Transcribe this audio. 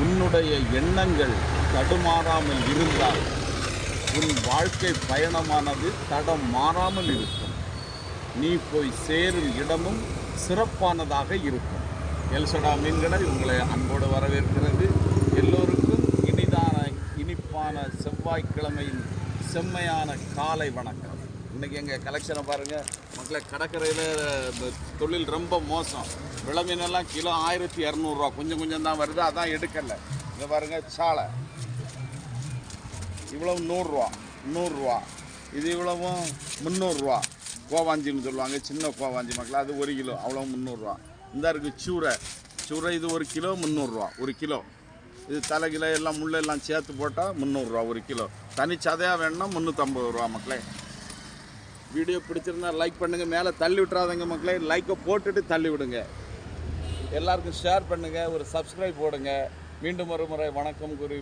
உன்னுடைய எண்ணங்கள் தடுமாறாமல் இருந்தால் உன் வாழ்க்கை பயணமானது தடம் மாறாமல் இருக்கும். நீ போய் சேரும் இடமும் சிறப்பானதாக இருக்கும். எல்சடா மீன்கடை உங்களை அன்போடு வரவேற்கிறது. எல்லோருக்கும் இனிப்பான செவ்வாய்க்கிழமையின் செம்மையான காலை வணக்கம். இன்றைக்கி எங்கள் கலெக்ஷனை பாருங்கள் மக்களை. கடற்கரையில் தொழில் ரொம்ப மோசம். விளமீனெல்லாம் கிலோ 1200 கொஞ்சம் கொஞ்சம் தான் வருது, அதான் எடுக்கலை. இங்கே பாருங்கள் சாலை இவ்வளவு 100 இது இவ்வளவும் 300. கோவாஞ்சின்னு சொல்லுவாங்க, சின்ன கோவாஞ்சி மக்களை, அது 1 கிலோ அவ்வளோ 300. இந்த இருக்குது சூரை இது 1 கிலோ 300 1 கிலோ. இது தலை கிலோ எல்லாம் முள்ளெல்லாம் சேர்த்து போட்டால் 300 1 கிலோ. தனிச்சதையாக வேணும்னா 350 மக்களே. வீடியோ பிடிச்சிருந்தா லைக் பண்ணுங்கள், மேலே தள்ளி விட்டுறாதங்க மக்களே. லைக்கை போட்டுட்டு தள்ளி விடுங்க. எல்லாருக்கும் ஷேர் பண்ணுங்கள், ஒரு சப்ஸ்கிரைப் போடுங்க. மீண்டும் ஒரு முறை வணக்கம் கூறி